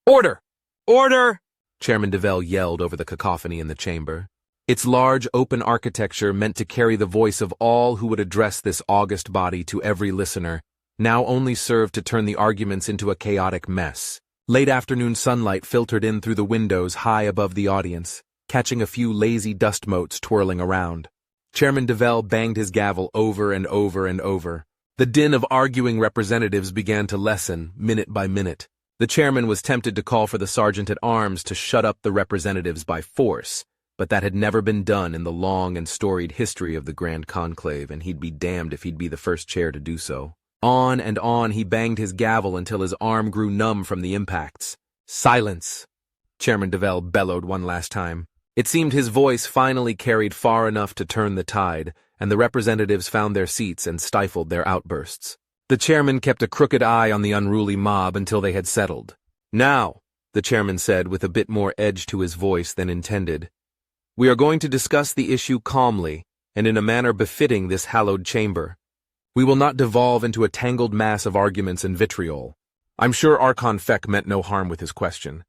Order! Order! Chairman DeVell yelled over the cacophony in the chamber. Its large, open architecture meant to carry the voice of all who would address this august body to every listener, now only served to turn the arguments into a chaotic mess. Late afternoon sunlight filtered in through the windows high above the audience, catching a few lazy dust motes twirling around. Chairman DeVell banged his gavel over and over and over. The din of arguing representatives began to lessen, minute by minute. The chairman was tempted to call for the sergeant-at-arms to shut up the representatives by force, but that had never been done in the long and storied history of the Grand Conclave, and he'd be damned if he'd be the first chair to do so. On and on he banged his gavel until his arm grew numb from the impacts. "Silence!" Chairman DeVell bellowed one last time. It seemed his voice finally carried far enough to turn the tide, and the representatives found their seats and stifled their outbursts. The chairman kept a crooked eye on the unruly mob until they had settled. "Now," the chairman said with a bit more edge to his voice than intended, "we are going to discuss the issue calmly and in a manner befitting this hallowed chamber. We will not devolve into a tangled mass of arguments and vitriol." I'm sure Archon Feck meant no harm with his question.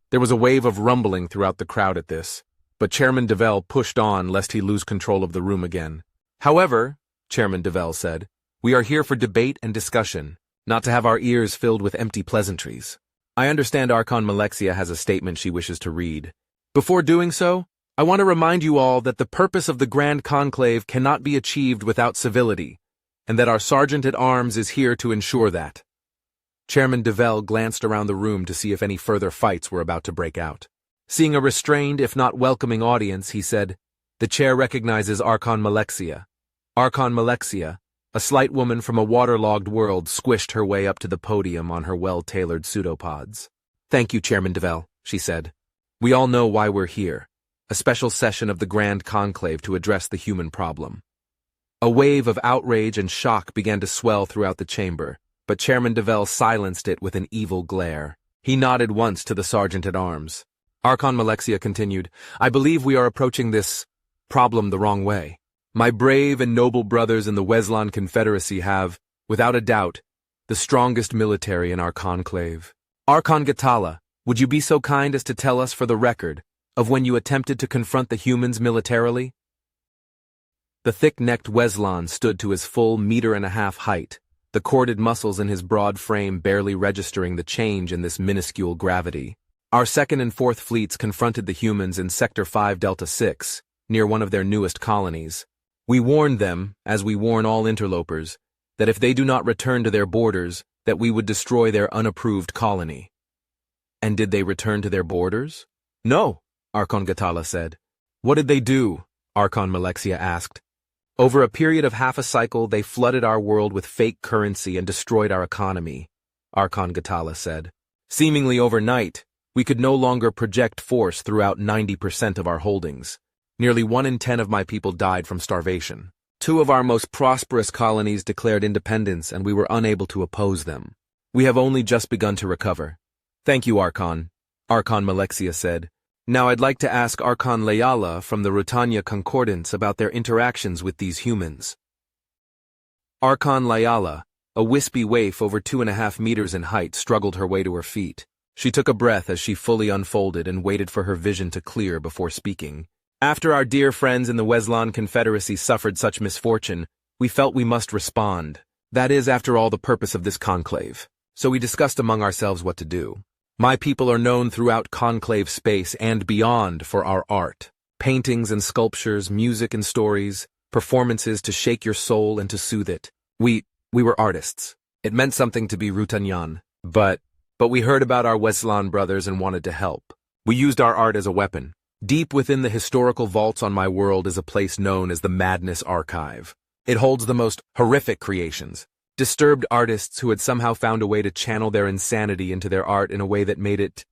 There was a wave of rumbling throughout the crowd at this, but Chairman DeVell pushed on lest he lose control of the room again. "However," Chairman DeVell said, "we are here for debate and discussion, not to have our ears filled with empty pleasantries. I understand Archon Malexia has a statement she wishes to read. Before doing so, I want to remind you all that the purpose of the Grand Conclave cannot be achieved without civility, and that our Sergeant-at-Arms is here to ensure that." Chairman DeVell glanced around the room to see if any further fights were about to break out. Seeing a restrained, if not welcoming audience, he said, "The chair recognizes Archon Malexia." Archon Malexia, a slight woman from a waterlogged world, squished her way up to the podium on her well-tailored pseudopods. "Thank you, Chairman DeVell," she said. "We all know why we're here. A special session of the Grand Conclave to address the human problem." A wave of outrage and shock began to swell throughout the chamber, but Chairman DeVell silenced it with an evil glare. He nodded once to the Sergeant-at-Arms. Archon Malexia continued, "I believe we are approaching this problem the wrong way. My brave and noble brothers in the Weslan Confederacy have, without a doubt, the strongest military in our conclave. Archon Gatala, would you be so kind as to tell us for the record of when you attempted to confront the humans militarily?" The thick-necked Weslan stood to his full 1.5 meter height, the corded muscles in his broad frame barely registering the change in this minuscule gravity. "Our 2nd and 4th fleets confronted the humans in Sector 5 Delta 6, near one of their newest colonies. We warned them, as we warn all interlopers, that if they do not return to their borders, that we would destroy their unapproved colony." "And did they return to their borders?" "No," Archon Gatala said. "What did they do?" Archon Malexia asked. "Over a period of half a cycle, they flooded our world with fake currency and destroyed our economy," Archon Gatala said. "Seemingly overnight, we could no longer project force throughout 90% of our holdings. Nearly 1 in 10 of my people died from starvation. 2 of our most prosperous colonies declared independence, and we were unable to oppose them. We have only just begun to recover." "Thank you, Archon," Archon Malexia said. "Now I'd like to ask Archon Layala from the Rutanya Concordance about their interactions with these humans." Archon Layala, a wispy waif over 2.5 meters in height, struggled her way to her feet. She took a breath as she fully unfolded and waited for her vision to clear before speaking. "After our dear friends in the Weslan Confederacy suffered such misfortune, we felt we must respond. That is, after all, the purpose of this conclave. So we discussed among ourselves what to do. My people are known throughout conclave space and beyond for our art. Paintings and sculptures, music and stories, performances to shake your soul and to soothe it. We were artists. It meant something to be Rutanyan. But we heard about our Weslan brothers and wanted to help. We used our art as a weapon. Deep within the historical vaults on my world is a place known as the Madness Archive. It holds the most horrific creations. Disturbed artists who had somehow found a way to channel their insanity into their art in a way that made it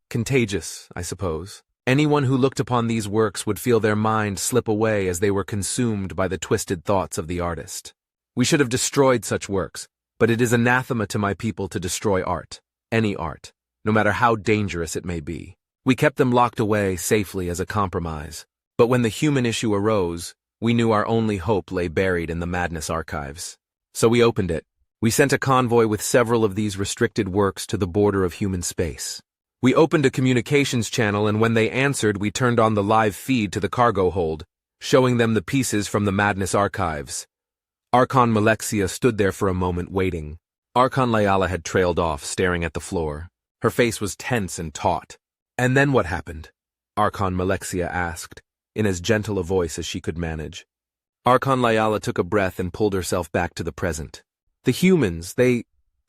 contagious, I suppose. Anyone who looked upon these works would feel their mind slip away as they were consumed by the twisted thoughts of the artist. We should have destroyed such works, but it is anathema to my people to destroy art, any art, no matter how dangerous it may be. We kept them locked away safely as a compromise, but when the human issue arose, we knew our only hope lay buried in the Madness Archives. So we opened it. We sent a convoy with several of these restricted works to the border of human space. We opened a communications channel, and when they answered, we turned on the live feed to the cargo hold, showing them the pieces from the Madness archives. Archon Malexia stood there for a moment, waiting. Archon Layala had trailed off, staring at the floor. Her face was tense and taut. "And then what happened?" Archon Malexia asked, in as gentle a voice as she could manage. Archon Layala took a breath and pulled herself back to the present. "The humans, they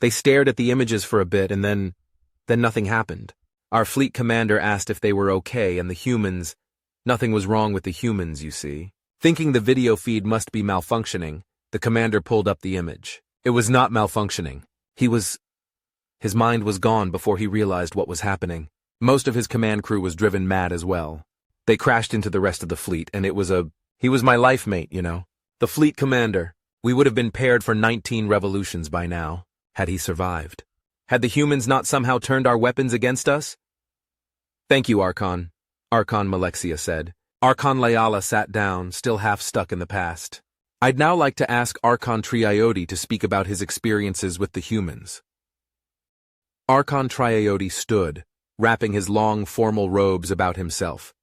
stared at the images for a bit, and then nothing happened. Our fleet commander asked if they were okay, and the humans, nothing was wrong with the humans, you see. Thinking the video feed must be malfunctioning, the commander pulled up the image. It was not malfunctioning. His mind was gone before he realized what was happening. Most of his command crew was driven mad as well. They crashed into the rest of the fleet, and he was my life mate, you know. The fleet commander. We would have been paired for 19 revolutions by now, had he survived. Had the humans not somehow turned our weapons against us?" "Thank you, Archon," Archon Malexia said. Archon Layala sat down, still half stuck in the past. "I'd now like to ask Archon Triayote to speak about his experiences with the humans." Archon Triayote stood, wrapping his long, formal robes about himself.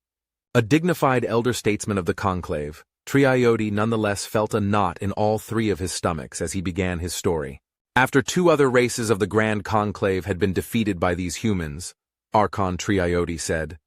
A dignified elder statesman of the Conclave, Triayote nonetheless felt a knot in all three of his stomachs as he began his story. After 2 other races of the Grand Conclave had been defeated by these humans, Archon Triayote said,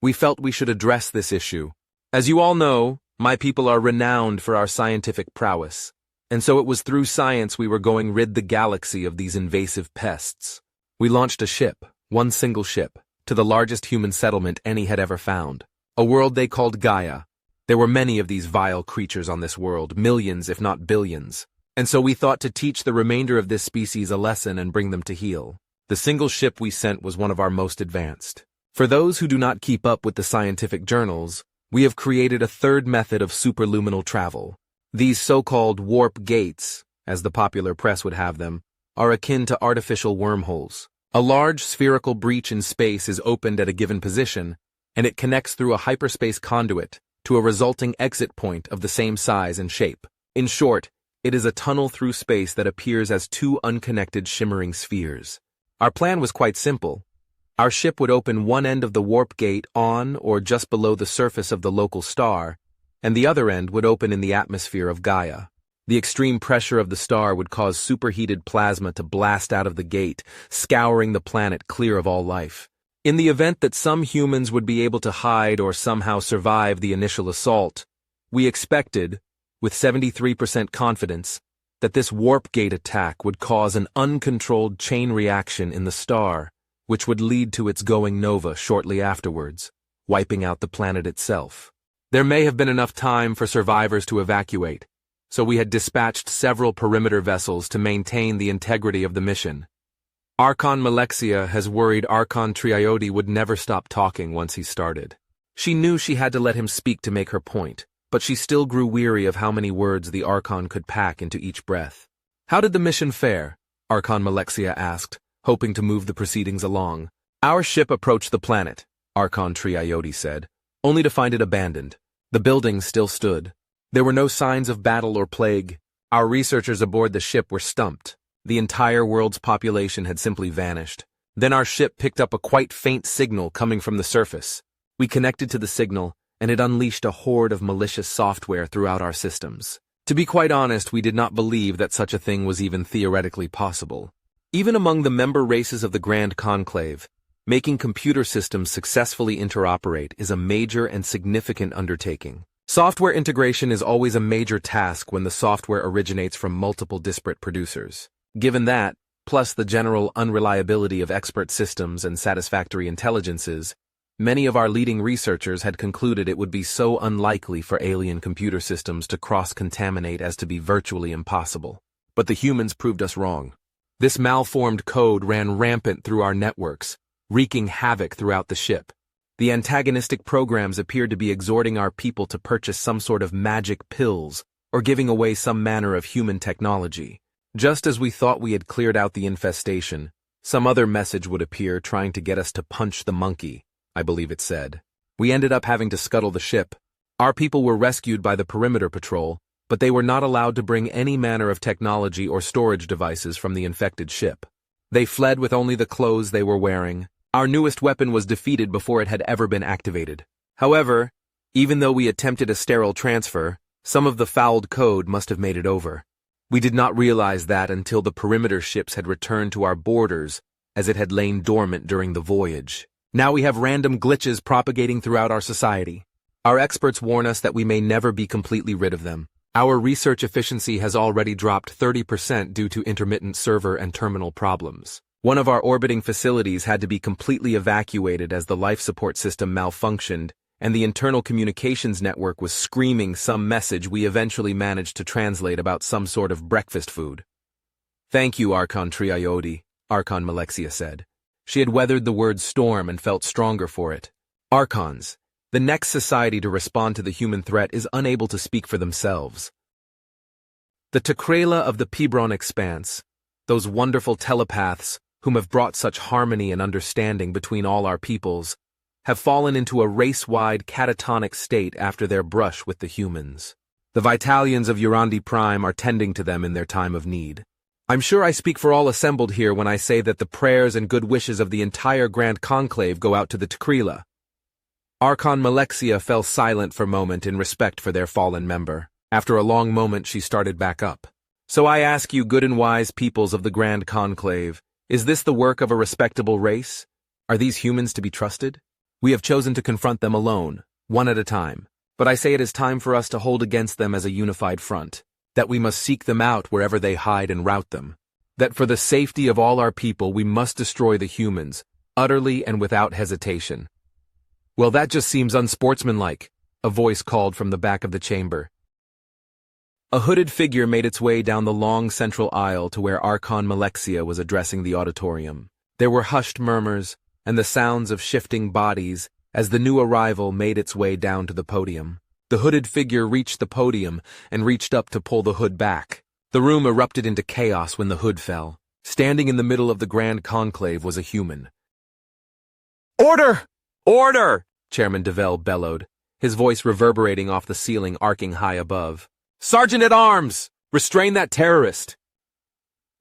"We felt we should address this issue. As you all know, my people are renowned for our scientific prowess, and so it was through science we were going rid the galaxy of these invasive pests. We launched a ship, one single ship, to the largest human settlement any had ever found, a world they called Gaia. There were many of these vile creatures on this world, millions if not billions, and so we thought to teach the remainder of this species a lesson and bring them to heel. The single ship we sent was one of our most advanced. For those who do not keep up with the scientific journals, we have created a third method of superluminal travel. These so-called warp gates, as the popular press would have them, are akin to artificial wormholes. A large spherical breach in space is opened at a given position, and it connects through a hyperspace conduit to a resulting exit point of the same size and shape. In short, it is a tunnel through space that appears as 2 unconnected shimmering spheres. Our plan was quite simple. Our ship would open one end of the warp gate on or just below the surface of the local star, and the other end would open in the atmosphere of Gaia. The extreme pressure of the star would cause superheated plasma to blast out of the gate, scouring the planet clear of all life. In the event that some humans would be able to hide or somehow survive the initial assault, we expected, with 73% confidence, that this warp gate attack would cause an uncontrolled chain reaction in the star, which would lead to its going nova shortly afterwards, wiping out the planet itself. There may have been enough time for survivors to evacuate, so we had dispatched several perimeter vessels to maintain the integrity of the mission. Archon Malexia has worried Archon Triayote would never stop talking once he started. She knew she had to let him speak to make her point, but she still grew weary of how many words the Archon could pack into each breath. "How did the mission fare?" Archon Malexia asked, hoping to move the proceedings along. "Our ship approached the planet," Archon Triayote said, only to find it abandoned. The buildings still stood. There were no signs of battle or plague. Our researchers aboard the ship were stumped. The entire world's population had simply vanished. Then our ship picked up a quite faint signal coming from the surface. We connected to the signal, and it unleashed a horde of malicious software throughout our systems. To be quite honest, we did not believe that such a thing was even theoretically possible. Even among the member races of the Grand Conclave, making computer systems successfully interoperate is a major and significant undertaking. Software integration is always a major task when the software originates from multiple disparate producers. Given that, plus the general unreliability of expert systems and satisfactory intelligences, many of our leading researchers had concluded it would be so unlikely for alien computer systems to cross-contaminate as to be virtually impossible. But the humans proved us wrong. This malformed code ran rampant through our networks, wreaking havoc throughout the ship. The antagonistic programs appeared to be exhorting our people to purchase some sort of magic pills or giving away some manner of human technology. Just as we thought we had cleared out the infestation, some other message would appear trying to get us to punch the monkey, I believe it said. We ended up having to scuttle the ship. Our people were rescued by the perimeter patrol, but they were not allowed to bring any manner of technology or storage devices from the infected ship. They fled with only the clothes they were wearing. Our newest weapon was defeated before it had ever been activated. However, even though we attempted a sterile transfer, some of the fouled code must have made it over. We did not realize that until the perimeter ships had returned to our borders, as it had lain dormant during the voyage. Now we have random glitches propagating throughout our society. Our experts warn us that we may never be completely rid of them. Our research efficiency has already dropped 30% due to intermittent server and terminal problems. One of our orbiting facilities had to be completely evacuated as the life support system malfunctioned, and the internal communications network was screaming some message we eventually managed to translate about some sort of breakfast food. "Thank you, Archon Triiode," Archon Malexia said. She had weathered the word storm and felt stronger for it. Archons, the next society to respond to the human threat, is unable to speak for themselves. The Tekrela of the Pebron Expanse, those wonderful telepaths whom have brought such harmony and understanding between all our peoples, have fallen into a race-wide catatonic state after their brush with the humans. The Vitalians of Urandi Prime are tending to them in their time of need. I'm sure I speak for all assembled here when I say that the prayers and good wishes of the entire Grand Conclave go out to the Tekrela. Archon Malexia fell silent for a moment in respect for their fallen member. After a long moment, she started back up. "So I ask you, good and wise peoples of the Grand Conclave, is this the work of a respectable race? Are these humans to be trusted? We have chosen to confront them alone, one at a time. But I say it is time for us to hold against them as a unified front, that we must seek them out wherever they hide and rout them, that for the safety of all our people we must destroy the humans, utterly and without hesitation." "Well, that just seems unsportsmanlike," a voice called from the back of the chamber. A hooded figure made its way down the long central aisle to where Archon Malexia was addressing the auditorium. There were hushed murmurs and the sounds of shifting bodies as the new arrival made its way down to the podium. The hooded figure reached the podium and reached up to pull the hood back. The room erupted into chaos when the hood fell. Standing in the middle of the Grand Conclave was a human. "Order! Order!" Chairman Devell bellowed, his voice reverberating off the ceiling arcing high above. "Sergeant-at-Arms! Restrain that terrorist!"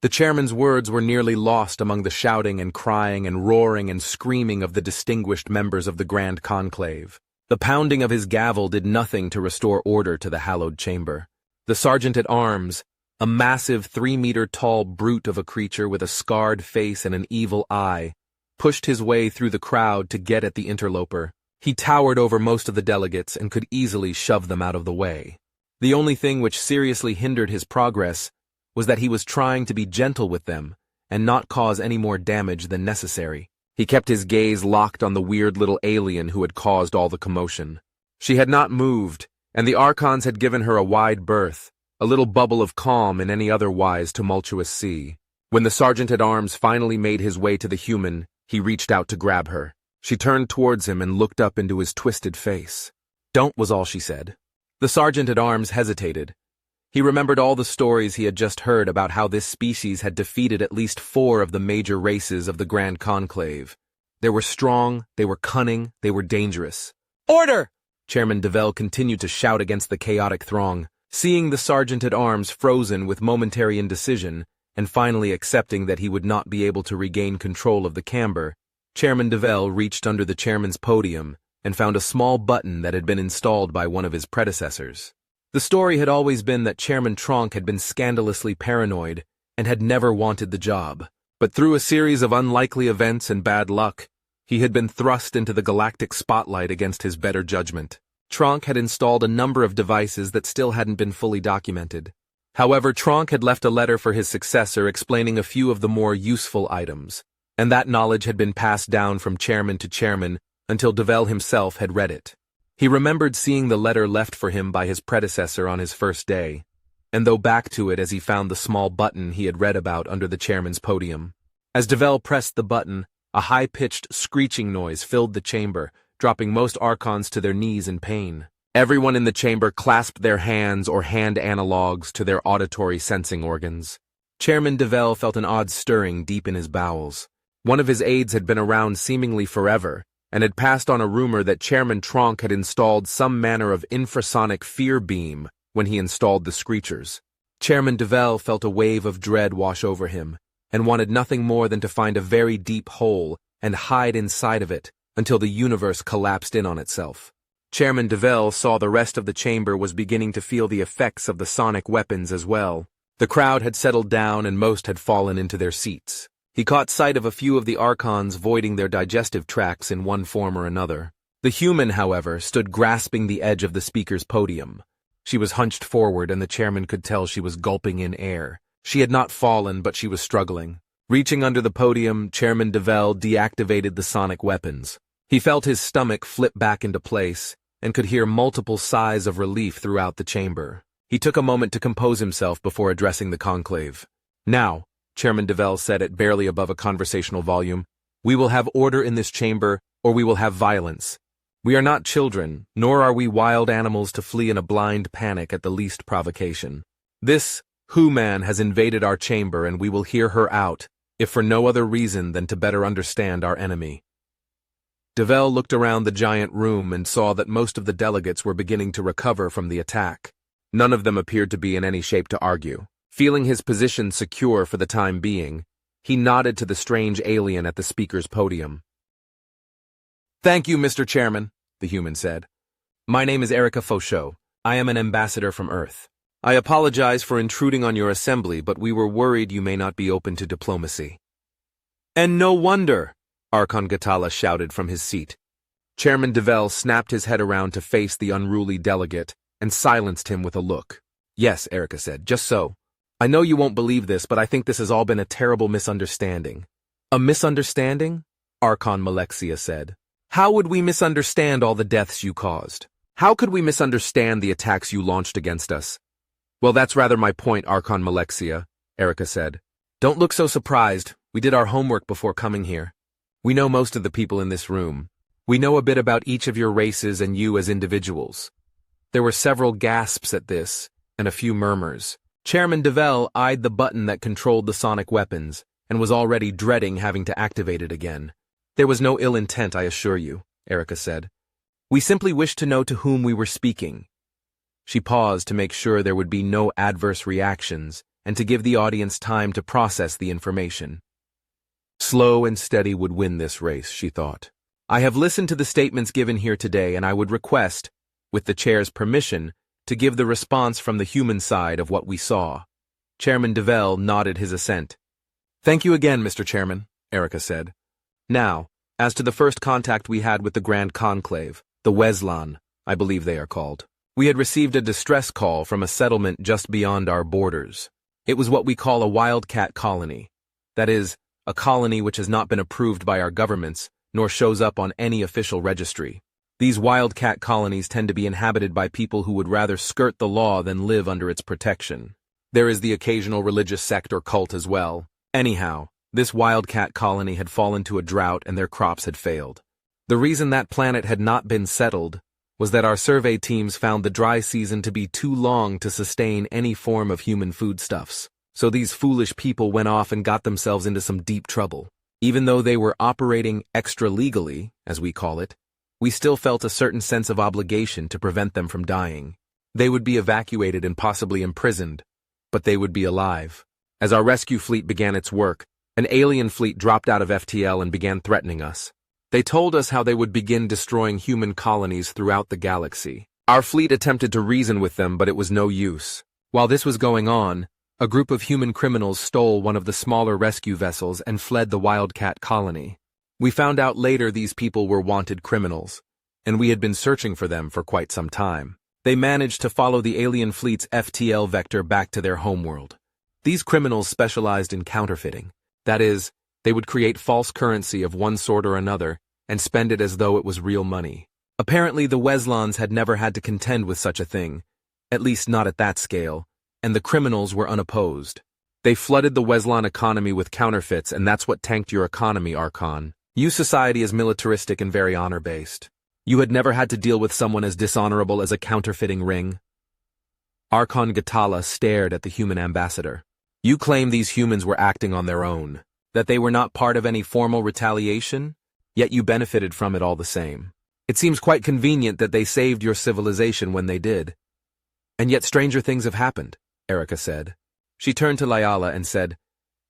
The chairman's words were nearly lost among the shouting and crying and roaring and screaming of the distinguished members of the Grand Conclave. The pounding of his gavel did nothing to restore order to the hallowed chamber. The sergeant-at-arms, a massive 3-meter-tall brute of a creature with a scarred face and an evil eye, pushed his way through the crowd to get at the interloper. He towered over most of the delegates and could easily shove them out of the way. The only thing which seriously hindered his progress was that he was trying to be gentle with them and not cause any more damage than necessary. He kept his gaze locked on the weird little alien who had caused all the commotion. She had not moved, and the Archons had given her a wide berth, a little bubble of calm in any otherwise tumultuous sea. When the sergeant-at-arms finally made his way to the human, he reached out to grab her. She turned towards him and looked up into his twisted face. "Don't," was all she said. The sergeant-at-arms hesitated. He remembered all the stories he had just heard about how this species had defeated at least 4 of the major races of the Grand Conclave. They were strong, they were cunning, they were dangerous. "Order!" Chairman Devell continued to shout against the chaotic throng. Seeing the sergeant-at-arms frozen with momentary indecision, and finally accepting that he would not be able to regain control of the camber, Chairman Devell reached under the chairman's podium and found a small button that had been installed by one of his predecessors. The story had always been that Chairman Tronk had been scandalously paranoid and had never wanted the job. But through a series of unlikely events and bad luck, he had been thrust into the galactic spotlight against his better judgment. Tronk had installed a number of devices that still hadn't been fully documented. However, Tronk had left a letter for his successor explaining a few of the more useful items, and that knowledge had been passed down from chairman to chairman until Devell himself had read it. He remembered seeing the letter left for him by his predecessor on his first day, and though back to it as he found the small button he had read about under the chairman's podium. As Devell pressed the button, a high-pitched screeching noise filled the chamber, dropping most Archons to their knees in pain. Everyone in the chamber clasped their hands or hand analogs to their auditory sensing organs. Chairman Devell felt an odd stirring deep in his bowels. One of his aides had been around seemingly forever, and had passed on a rumor that Chairman Tronk had installed some manner of infrasonic fear beam when he installed the screechers. Chairman DeVell felt a wave of dread wash over him, and wanted nothing more than to find a very deep hole and hide inside of it until the universe collapsed in on itself. Chairman DeVell saw the rest of the chamber was beginning to feel the effects of the sonic weapons as well. The crowd had settled down and most had fallen into their seats. He caught sight of a few of the archons voiding their digestive tracts in one form or another. The human, however, stood grasping the edge of the speaker's podium. She was hunched forward and the chairman could tell she was gulping in air. She had not fallen, but she was struggling. Reaching under the podium, Chairman DeVell deactivated the sonic weapons. He felt his stomach flip back into place and could hear multiple sighs of relief throughout the chamber. He took a moment to compose himself before addressing the conclave. "Now," Chairman DeVell said at barely above a conversational volume, "we will have order in this chamber, or we will have violence. We are not children, nor are we wild animals to flee in a blind panic at the least provocation. This Who-Man has invaded our chamber and we will hear her out, if for no other reason than to better understand our enemy." DeVell looked around the giant room and saw that most of the delegates were beginning to recover from the attack. None of them appeared to be in any shape to argue. Feeling his position secure for the time being, he nodded to the strange alien at the speaker's podium. "Thank you, Mr. Chairman," the human said. "My name is Erica Fauchot. I am an ambassador from Earth. I apologize for intruding on your assembly, but we were worried you may not be open to diplomacy." "And no wonder," Archon Gatala shouted from his seat. Chairman DeVell snapped his head around to face the unruly delegate and silenced him with a look. "Yes," Erica said, "just so. I know you won't believe this, but I think this has all been a terrible misunderstanding." "A misunderstanding?" Archon Malexia said. "How would we misunderstand all the deaths you caused? How could we misunderstand the attacks you launched against us?" "Well, that's rather my point, Archon Malexia," Erica said. "Don't look so surprised. We did our homework before coming here. We know most of the people in this room. We know a bit about each of your races and you as individuals." There were several gasps at this, and a few murmurs. Chairman DeVell eyed the button that controlled the sonic weapons, and was already dreading having to activate it again. "There was no ill intent, I assure you," Erica said. "We simply wished to know to whom we were speaking." She paused to make sure there would be no adverse reactions, and to give the audience time to process the information. Slow and steady would win this race, she thought. "I have listened to the statements given here today, and I would request, with the chair's permission, to give the response from the human side of what we saw." Chairman DeVell nodded his assent. "Thank you again, Mr. Chairman," Erica said. "Now, as to the first contact we had with the Grand Conclave, the Weslan, I believe they are called. We had received a distress call from a settlement just beyond our borders. It was what we call a wildcat colony. That is, a colony which has not been approved by our governments, nor shows up on any official registry. These wildcat colonies tend to be inhabited by people who would rather skirt the law than live under its protection. There is the occasional religious sect or cult as well. Anyhow, this wildcat colony had fallen to a drought and their crops had failed. The reason that planet had not been settled was that our survey teams found the dry season to be too long to sustain any form of human foodstuffs. So these foolish people went off and got themselves into some deep trouble. Even though they were operating extra-legally, as we call it, we still felt a certain sense of obligation to prevent them from dying. They would be evacuated and possibly imprisoned, but they would be alive. As our rescue fleet began its work, an alien fleet dropped out of FTL and began threatening us. They told us how they would begin destroying human colonies throughout the galaxy. Our fleet attempted to reason with them, but it was no use. While this was going on, a group of human criminals stole one of the smaller rescue vessels and fled the Wildcat colony. We found out later these people were wanted criminals, and we had been searching for them for quite some time. They managed to follow the alien fleet's FTL vector back to their homeworld. These criminals specialized in counterfeiting. That is, they would create false currency of one sort or another and spend it as though it was real money. Apparently the Weslans had never had to contend with such a thing, at least not at that scale, and the criminals were unopposed. They flooded the Weslan economy with counterfeits, and that's what tanked your economy, Archon. You society is militaristic and very honor-based. You had never had to deal with someone as dishonorable as a counterfeiting ring. Archon Gatala stared at the human ambassador. You claim these humans were acting on their own, that they were not part of any formal retaliation, yet you benefited from it all the same. It seems quite convenient that they saved your civilization when they did. And yet stranger things have happened, Erica said. She turned to Layala and said,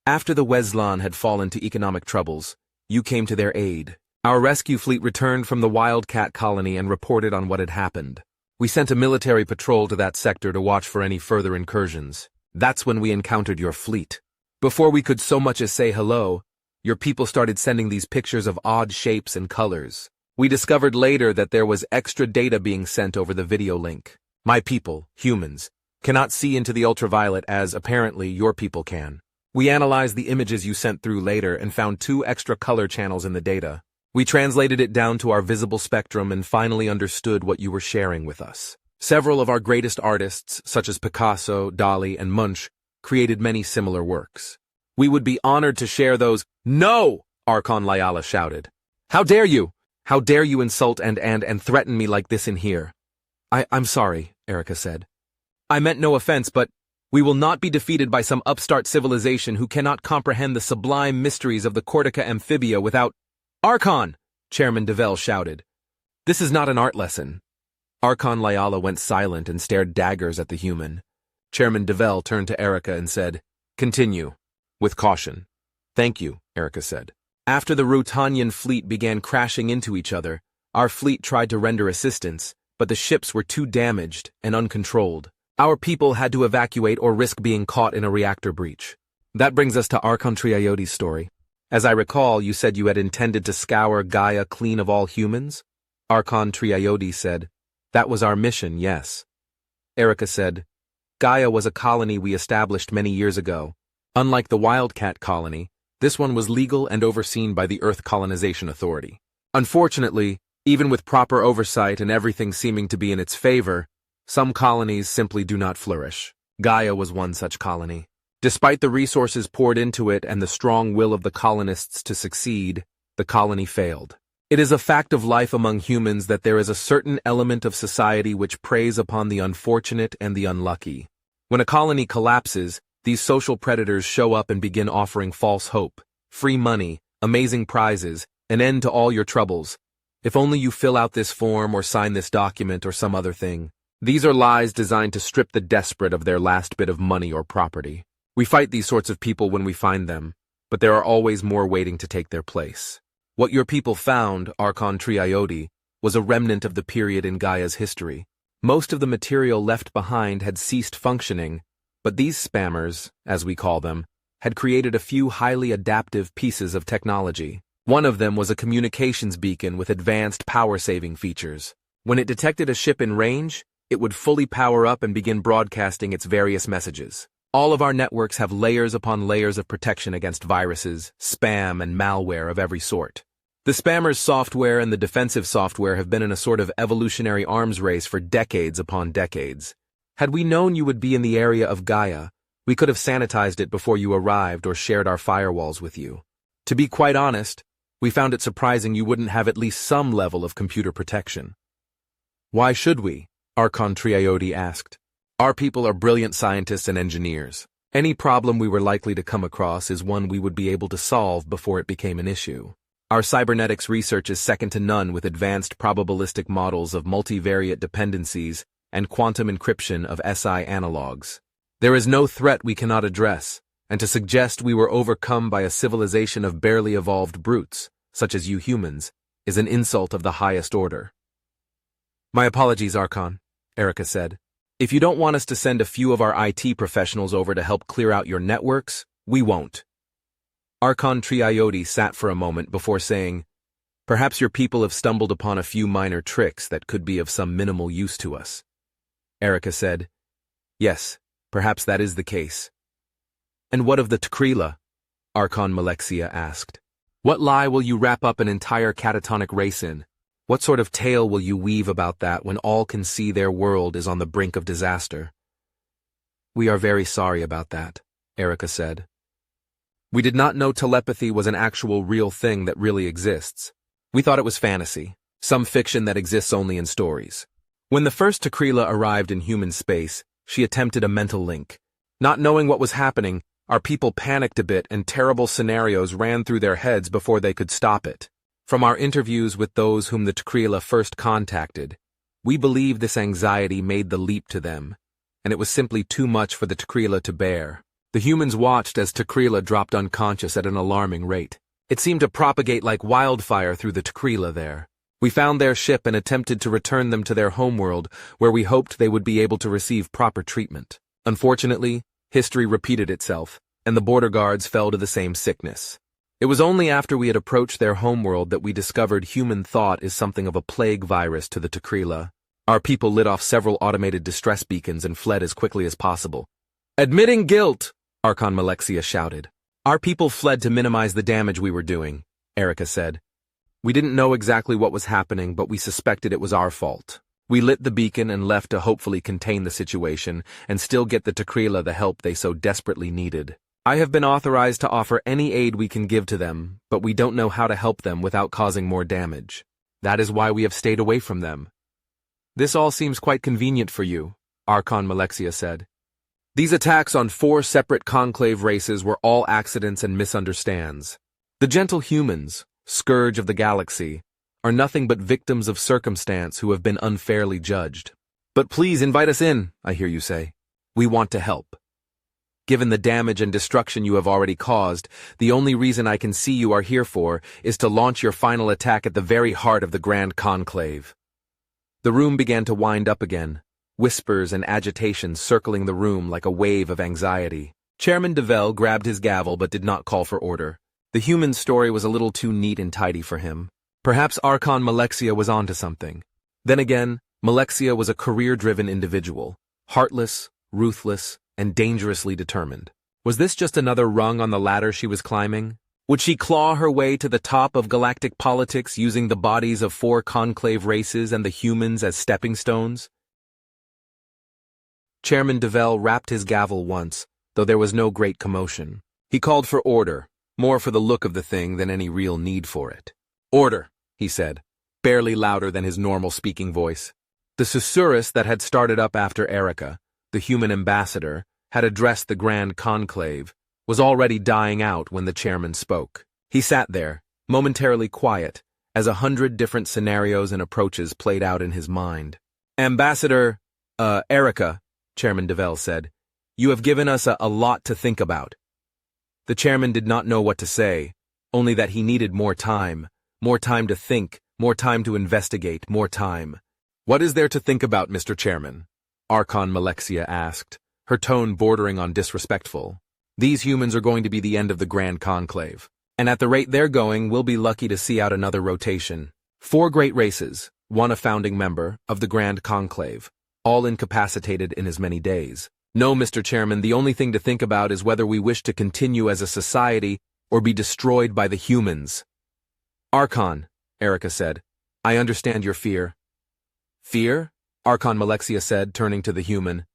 after the Weslan had fallen to economic troubles, you came to their aid. Our rescue fleet returned from the Wildcat colony and reported on what had happened. We sent a military patrol to that sector to watch for any further incursions. That's when we encountered your fleet. Before we could so much as say hello, your people started sending these pictures of odd shapes and colors. We discovered later that there was extra data being sent over the video link. My people, humans, cannot see into the ultraviolet as, apparently, your people can. We analyzed the images you sent through later and found 2 extra color channels in the data. We translated it down to our visible spectrum and finally understood what you were sharing with us. Several of our greatest artists, such as Picasso, Dali, and Munch, created many similar works. We would be honored to share those. No! Archon Layala shouted. How dare you? How dare you insult and threaten me like this in here? I'm sorry, Erica said. I meant no offense, but we will not be defeated by some upstart civilization who cannot comprehend the sublime mysteries of the Cortica Amphibia without— Archon! Chairman Devell shouted. This is not an art lesson. Archon Layala went silent and stared daggers at the human. Chairman Devell turned to Erica and said, continue. With caution. Thank you, Erica said. After the Rutanyan fleet began crashing into each other, our fleet tried to render assistance, but the ships were too damaged and uncontrolled. Our people had to evacuate or risk being caught in a reactor breach. That brings us to Archon Triayoti's story. As I recall, you said you had intended to scour Gaia clean of all humans? Archon Triayoti said, that was our mission, yes. Erica said, Gaia was a colony we established many years ago. Unlike the Wildcat colony, this one was legal and overseen by the Earth Colonization Authority. Unfortunately, even with proper oversight and everything seeming to be in its favor, some colonies simply do not flourish. Gaia was one such colony. Despite the resources poured into it and the strong will of the colonists to succeed, the colony failed. It is a fact of life among humans that there is a certain element of society which preys upon the unfortunate and the unlucky. When a colony collapses, these social predators show up and begin offering false hope, free money, amazing prizes, an end to all your troubles. If only you fill out this form or sign this document or some other thing. These are lies designed to strip the desperate of their last bit of money or property. We fight these sorts of people when we find them, but there are always more waiting to take their place. What your people found, Archon Triayoti, was a remnant of the period in Gaia's history. Most of the material left behind had ceased functioning, but these spammers, as we call them, had created a few highly adaptive pieces of technology. One of them was a communications beacon with advanced power-saving features. When it detected a ship in range, it would fully power up and begin broadcasting its various messages. All of our networks have layers upon layers of protection against viruses, spam, and malware of every sort. The spammers' software and the defensive software have been in a sort of evolutionary arms race for decades upon decades. Had we known you would be in the area of Gaia, we could have sanitized it before you arrived or shared our firewalls with you. To be quite honest, we found it surprising you wouldn't have at least some level of computer protection. Why should we? Archon Triayoti asked. Our people are brilliant scientists and engineers. Any problem we were likely to come across is one we would be able to solve before it became an issue. Our cybernetics research is second to none with advanced probabilistic models of multivariate dependencies and quantum encryption of SI analogs. There is no threat we cannot address, and to suggest we were overcome by a civilization of barely evolved brutes, such as you humans, is an insult of the highest order. My apologies, Archon, Erica said. If you don't want us to send a few of our IT professionals over to help clear out your networks, we won't. Archon Triayoti sat for a moment before saying, perhaps your people have stumbled upon a few minor tricks that could be of some minimal use to us. Erica said, yes, perhaps that is the case. And what of the Tkrila? Archon Malexia asked. What lie will you wrap up an entire catatonic race in? What sort of tale will you weave about that when all can see their world is on the brink of disaster? We are very sorry about that, Erica said. We did not know telepathy was an actual real thing that really exists. We thought it was fantasy, some fiction that exists only in stories. When the first Tkrila arrived in human space, she attempted a mental link. Not knowing what was happening, our people panicked a bit and terrible scenarios ran through their heads before they could stop it. From our interviews with those whom the Tkrila first contacted, we believe this anxiety made the leap to them, and it was simply too much for the Takrila to bear. The humans watched as Takrila dropped unconscious at an alarming rate. It seemed to propagate like wildfire through the Takrila there. We found their ship and attempted to return them to their homeworld, where we hoped they would be able to receive proper treatment. Unfortunately, history repeated itself, and the border guards fell to the same sickness. It was only after we had approached their homeworld that we discovered human thought is something of a plague virus to the Takrila. Our people lit off several automated distress beacons and fled as quickly as possible. "Admitting guilt!" Archon Malexia shouted. "Our people fled to minimize the damage we were doing," Erica said. "We didn't know exactly what was happening, but we suspected it was our fault. We lit the beacon and left to hopefully contain the situation and still get the Takrila the help they so desperately needed. I have been authorized to offer any aid we can give to them, but we don't know how to help them without causing more damage. That is why we have stayed away from them." "This all seems quite convenient for you," Archon Malexia said. "These attacks on 4 separate Conclave races were all accidents and misunderstands. The gentle humans, scourge of the galaxy, are nothing but victims of circumstance who have been unfairly judged. But please invite us in, I hear you say. We want to help. Given the damage and destruction you have already caused, the only reason I can see you are here for is to launch your final attack at the very heart of the Grand Conclave." The room began to wind up again, whispers and agitation circling the room like a wave of anxiety. Chairman DeVell grabbed his gavel but did not call for order. The human story was a little too neat and tidy for him. Perhaps Archon Malexia was onto something. Then again, Malexia was a career-driven individual, heartless, ruthless, and dangerously determined. Was this just another rung on the ladder she was climbing? Would she claw her way to the top of galactic politics using the bodies of 4 Conclave races and the humans as stepping stones? Chairman DeVell rapped his gavel once, though there was no great commotion. He called for order, more for the look of the thing than any real need for it. "Order," he said, barely louder than his normal speaking voice. The susurrus that had started up after Erica, the human ambassador, had addressed the Grand Conclave, was already dying out when the chairman spoke. He sat there, momentarily quiet, as 100 different scenarios and approaches played out in his mind. "Ambassador, Erica," Chairman DeVell said, "you have given us a lot to think about." The chairman did not know what to say, only that he needed more time to think, more time to investigate, more time. "What is there to think about, Mr. Chairman?" Archon Malexia asked, her tone bordering on disrespectful. "These humans are going to be the end of the Grand Conclave, and at the rate they're going, we'll be lucky to see out another rotation. 4 great races, 1 a founding member, of the Grand Conclave, all incapacitated in as many days. No, Mr. Chairman, the only thing to think about is whether we wish to continue as a society or be destroyed by the humans." "Archon," Erica said, "I understand your fear." "Fear?" Archon Malexia said, turning to the human.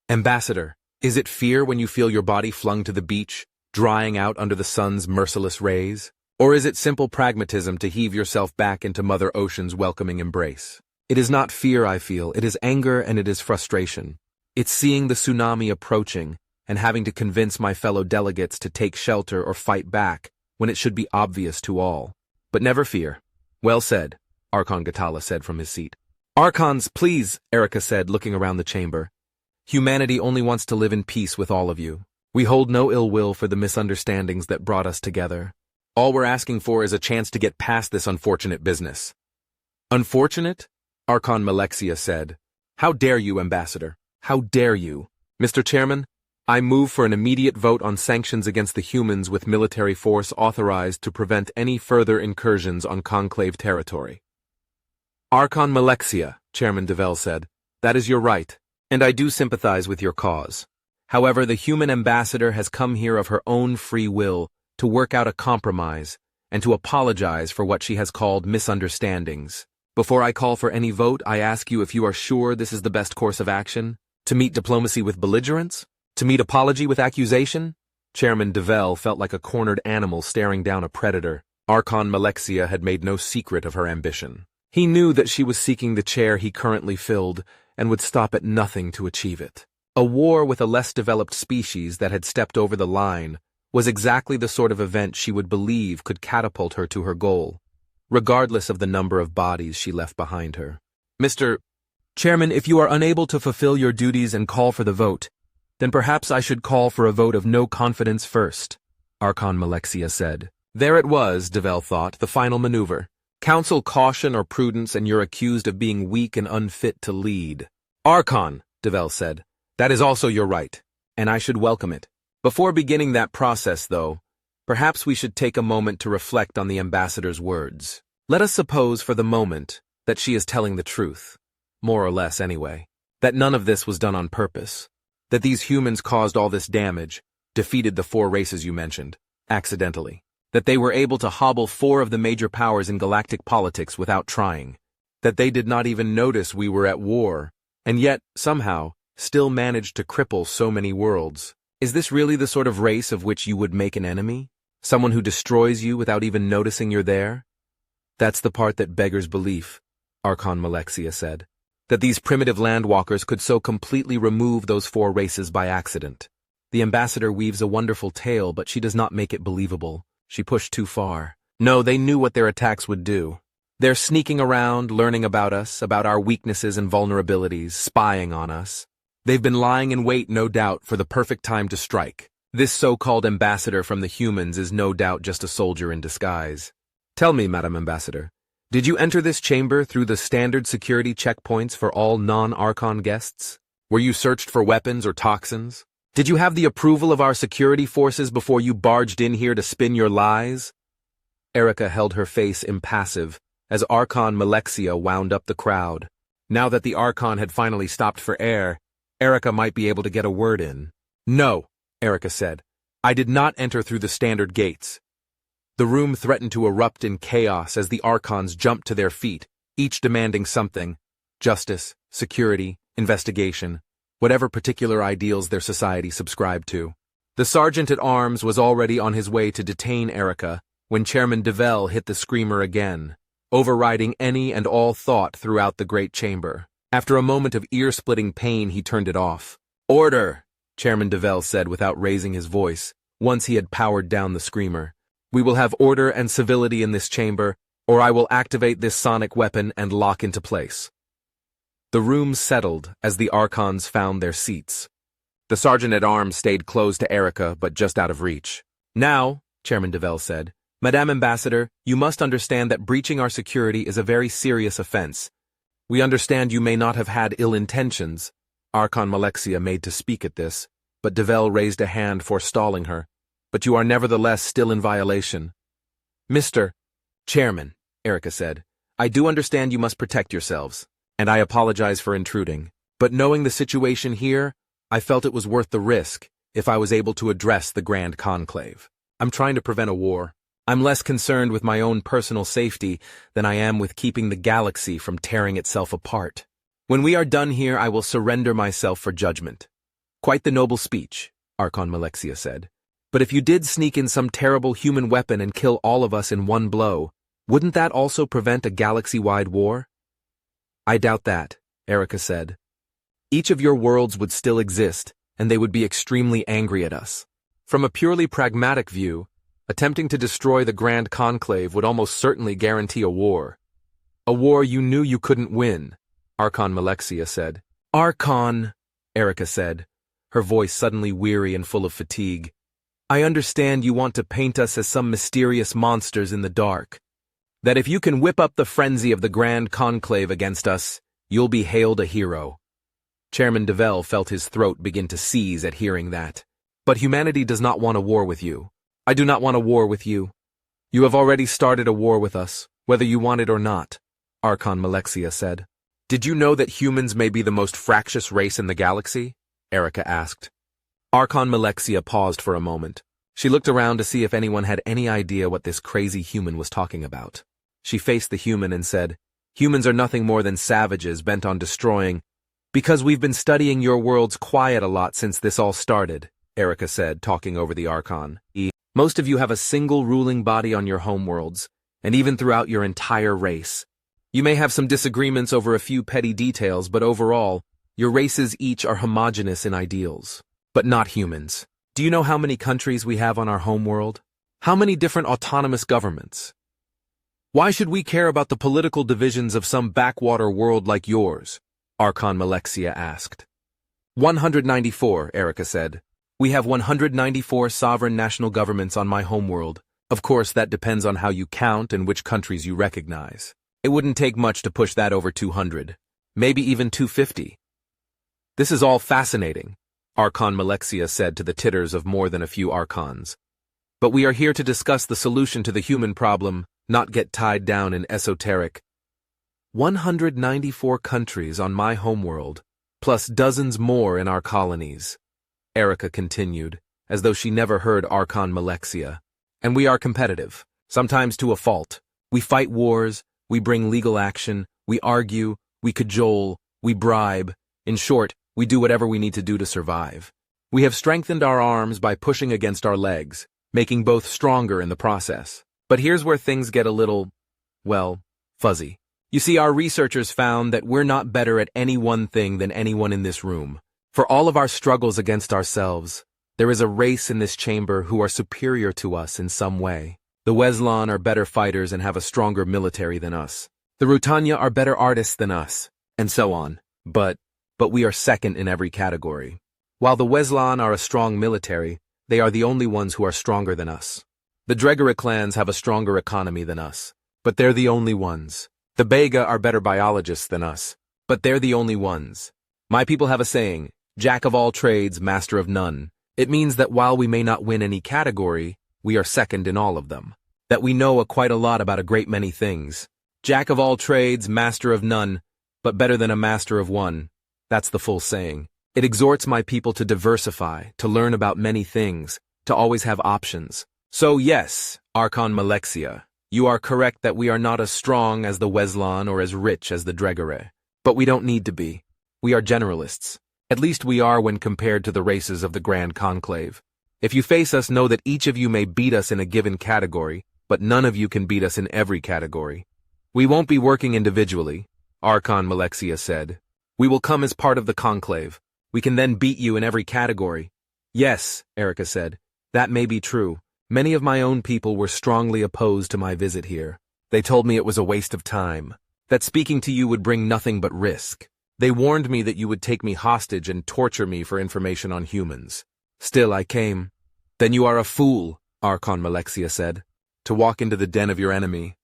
"Ambassador, is it fear when you feel your body flung to the beach, drying out under the sun's merciless rays? Or is it simple pragmatism to heave yourself back into Mother Ocean's welcoming embrace? It is not fear I feel, it is anger and it is frustration. It's seeing the tsunami approaching and having to convince my fellow delegates to take shelter or fight back when it should be obvious to all. But never fear." "Well said," Archon Gatala said from his seat. "Archons, please," Erica said, looking around the chamber. "Humanity only wants to live in peace with all of you. We hold no ill will for the misunderstandings that brought us together. All we're asking for is a chance to get past this unfortunate business." "Unfortunate?" Archon Malexia said. "How dare you, Ambassador? How dare you? Mr. Chairman, I move for an immediate vote on sanctions against the humans with military force authorized to prevent any further incursions on Conclave territory." "Archon Malexia," Chairman DeVell said, "that is your right, and I do sympathize with your cause. However, the human ambassador has come here of her own free will to work out a compromise and to apologize for what she has called misunderstandings. Before I call for any vote, I ask you if you are sure this is the best course of action? To meet diplomacy with belligerence? To meet apology with accusation?" Chairman DeVell felt like a cornered animal staring down a predator. Archon Malexia had made no secret of her ambition. He knew that she was seeking the chair he currently filled and would stop at nothing to achieve it. A war with a less developed species that had stepped over the line was exactly the sort of event she would believe could catapult her to her goal, regardless of the number of bodies she left behind her. "Mr. Chairman, if you are unable to fulfill your duties and call for the vote, then perhaps I should call for a vote of no confidence first, Archon Malexia said. There it was, Devel thought, the final maneuver. Counsel caution or prudence and you're accused of being weak and unfit to lead. Archon, Devel said, that is also your right, and I should welcome it. Before beginning that process, though, perhaps we should take a moment to reflect on the ambassador's words. Let us suppose for the moment that she is telling the truth, more or less anyway, that none of this was done on purpose, that these humans caused all this damage, defeated the 4 races you mentioned, accidentally, that they were able to hobble 4 of the major powers in galactic politics without trying, that they did not even notice we were at war, and yet, somehow, still managed to cripple so many worlds. Is this really the sort of race of which you would make an enemy? Someone who destroys you without even noticing you're there? That's the part that beggars belief, Archon Malexia said, that these primitive landwalkers could so completely remove those 4 races by accident. The ambassador weaves a wonderful tale, but she does not make it believable. She pushed too far. No, they knew what their attacks would do. They're sneaking around, learning about us, about our weaknesses and vulnerabilities, spying on us. They've been lying in wait, no doubt, for the perfect time to strike. This so-called ambassador from the humans is no doubt just a soldier in disguise. Tell me, Madam Ambassador, did you enter this chamber through the standard security checkpoints for all non-Archon guests? Were you searched for weapons or toxins? Did you have the approval of our security forces before you barged in here to spin your lies? Erica held her face impassive as Archon Malexia wound up the crowd. Now that the Archon had finally stopped for air, Erica might be able to get a word in. No, Erica said. I did not enter through the standard gates. The room threatened to erupt in chaos as the Archons jumped to their feet, each demanding something: justice, security, investigation, whatever particular ideals their society subscribed to. The sergeant-at-arms was already on his way to detain Erica when Chairman Devel hit the screamer again, overriding any and all thought throughout the great chamber. After a moment of ear-splitting pain, he turned it off. Order, Chairman Devel said without raising his voice, once he had powered down the screamer. We will have order and civility in this chamber, or I will activate this sonic weapon and lock into place. The room settled as the Archons found their seats. The sergeant-at-arms stayed close to Erica, but just out of reach. Now, Chairman Devel said, Madame Ambassador, you must understand that breaching our security is a very serious offense. We understand you may not have had ill intentions. Archon Malexia made to speak at this, but Devel raised a hand forestalling her. But you are nevertheless still in violation. Mr. Chairman, Erica said, I do understand you must protect yourselves, and I apologize for intruding. But knowing the situation here, I felt it was worth the risk if I was able to address the Grand Conclave. I'm trying to prevent a war. I'm less concerned with my own personal safety than I am with keeping the galaxy from tearing itself apart. When we are done here, I will surrender myself for judgment. Quite the noble speech, Archon Malexia said. But if you did sneak in some terrible human weapon and kill all of us in one blow, wouldn't that also prevent a galaxy-wide war? I doubt that, Erica said. Each of your worlds would still exist, and they would be extremely angry at us. From a purely pragmatic view, attempting to destroy the Grand Conclave would almost certainly guarantee a war. A war you knew you couldn't win, Archon Malexia said. Archon, Erica said, her voice suddenly weary and full of fatigue. I understand you want to paint us as some mysterious monsters in the dark. That if you can whip up the frenzy of the Grand Conclave against us, you'll be hailed a hero. Chairman Devel felt his throat begin to seize at hearing that. But humanity does not want a war with you. I do not want a war with you. You have already started a war with us, whether you want it or not, Archon Malexia said. Did you know that humans may be the most fractious race in the galaxy? Erica asked. Archon Malexia paused for a moment. She looked around to see if anyone had any idea what this crazy human was talking about. She faced the human and said, Humans are nothing more than savages bent on destroying. Because we've been studying your worlds quiet a lot since this all started, Erica said, talking over the Archon. Most of you have a single ruling body on your homeworlds, and even throughout your entire race. You may have some disagreements over a few petty details, but overall, your races each are homogeneous in ideals. But not humans. Do you know how many countries we have on our homeworld? How many different autonomous governments? Why should we care about the political divisions of some backwater world like yours? Archon Malexia asked. 194, Erica said. We have 194 sovereign national governments on my homeworld. Of course, that depends on how you count and which countries you recognize. It wouldn't take much to push that over 200, maybe even 250. This is all fascinating, Archon Malexia said to the titters of more than a few archons. But we are here to discuss the solution to the human problem, not get tied down in esoteric. 194 countries on my homeworld, plus dozens more in our colonies, Erica continued, as though she never heard Archon Malexia. And we are competitive, sometimes to a fault. We fight wars, we bring legal action, we argue, we cajole, we bribe. In short, we do whatever we need to do to survive. We have strengthened our arms by pushing against our legs, making both stronger in the process. But here's where things get a little, well, fuzzy. You see, our researchers found that we're not better at any one thing than anyone in this room. For all of our struggles against ourselves, there is a race in this chamber who are superior to us in some way. The Weslan are better fighters and have a stronger military than us. The Rutanya are better artists than us, and so on. But we are second in every category. While the Weslan are a strong military, they are the only ones who are stronger than us. The Dregera clans have a stronger economy than us, but they're the only ones. The Bega are better biologists than us, but they're the only ones. My people have a saying, Jack of all trades, master of none. It means that while we may not win any category, we are second in all of them. That we know quite a lot about a great many things. Jack of all trades, master of none, but better than a master of one. That's the full saying. It exhorts my people to diversify, to learn about many things, to always have options. So yes, Archon Malexia, you are correct that we are not as strong as the Weslan or as rich as the Dregere. But we don't need to be. We are generalists. At least we are when compared to the races of the Grand Conclave. If you face us, know that each of you may beat us in a given category, but none of you can beat us in every category. We won't be working individually, Archon Malexia said. We will come as part of the Conclave. We can then beat you in every category. Yes, Erica said. That may be true. Many of my own people were strongly opposed to my visit here. They told me it was a waste of time, that speaking to you would bring nothing but risk. They warned me that you would take me hostage and torture me for information on humans. Still, I came. Then you are a fool, Archon Malexia said, to walk into the den of your enemy.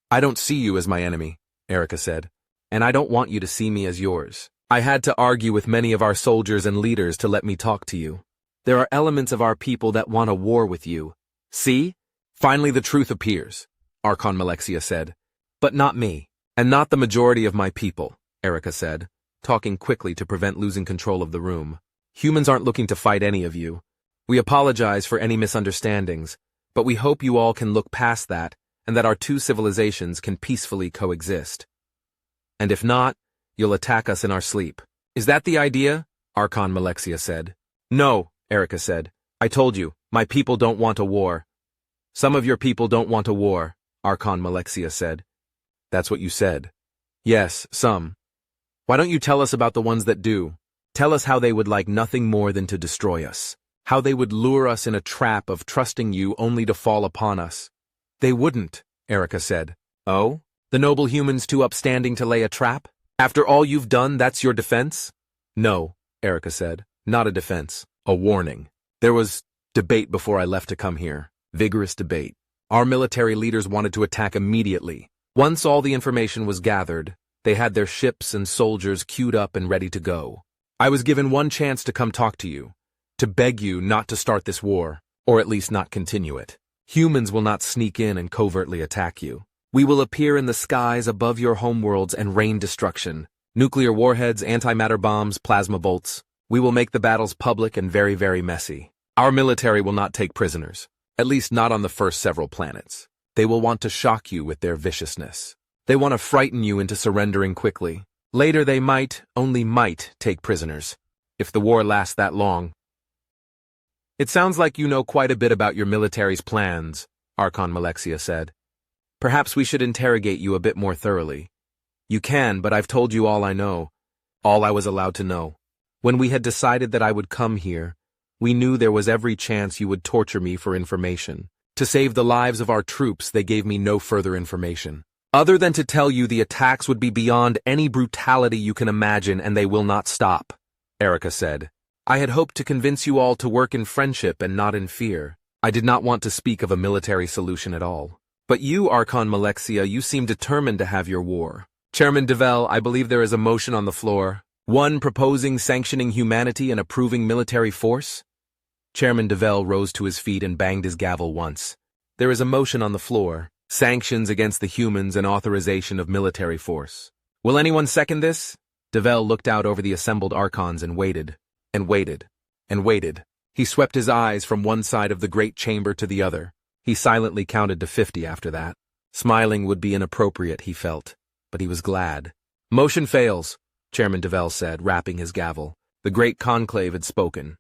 I don't see you as my enemy, Erica said, and I don't want you to see me as yours. I had to argue with many of our soldiers and leaders to let me talk to you. There are elements of our people that want a war with you. See? Finally the truth appears, Archon Malexia said. But not me, and not the majority of my people, Erica said, talking quickly to prevent losing control of the room. Humans aren't looking to fight any of you. We apologize for any misunderstandings, but we hope you all can look past that and that our two civilizations can peacefully coexist. And if not, you'll attack us in our sleep. Is that the idea? Archon Malexia said. No, Erica said. I told you, my people don't want a war. Some of your people don't want a war, Archon Malexia said. That's what you said. Yes, some. Why don't you tell us about the ones that do? Tell us how they would like nothing more than to destroy us. How they would lure us in a trap of trusting you only to fall upon us. They wouldn't, Erica said. Oh? The noble humans too upstanding to lay a trap? After all you've done, that's your defense? No, Erica said. Not a defense. A warning. There was debate before I left to come here. Vigorous debate. Our military leaders wanted to attack immediately. Once all the information was gathered, they had their ships and soldiers queued up and ready to go. I was given one chance to come talk to you, to beg you not to start this war, or at least not continue it. Humans will not sneak in and covertly attack you. We will appear in the skies above your homeworlds and rain destruction. Nuclear warheads, antimatter bombs, plasma bolts. We will make the battles public and very, very messy. Our military will not take prisoners, at least not on the first several planets. They will want to shock you with their viciousness. They want to frighten you into surrendering quickly. Later they might, only might, take prisoners, if the war lasts that long. It sounds like you know quite a bit about your military's plans, Archon Malexia said. Perhaps we should interrogate you a bit more thoroughly. You can, but I've told you all I know, all I was allowed to know. When we had decided that I would come here, we knew there was every chance you would torture me for information. To save the lives of our troops, they gave me no further information. Other than to tell you the attacks would be beyond any brutality you can imagine and they will not stop, Erica said. I had hoped to convince you all to work in friendship and not in fear. I did not want to speak of a military solution at all. But you, Archon Malexia, you seem determined to have your war. Chairman DeVell, I believe there is a motion on the floor. One proposing sanctioning humanity and approving military force? Chairman DeVell rose to his feet and banged his gavel once. There is a motion on the floor. Sanctions against the humans and authorization of military force. Will anyone second this? DeVell looked out over the assembled Archons and waited, and waited, and waited. He swept his eyes from one side of the great chamber to the other. He silently counted to 50 after that. Smiling would be inappropriate, he felt, but he was glad. Motion fails, Chairman DeVell said, rapping his gavel. The great conclave had spoken.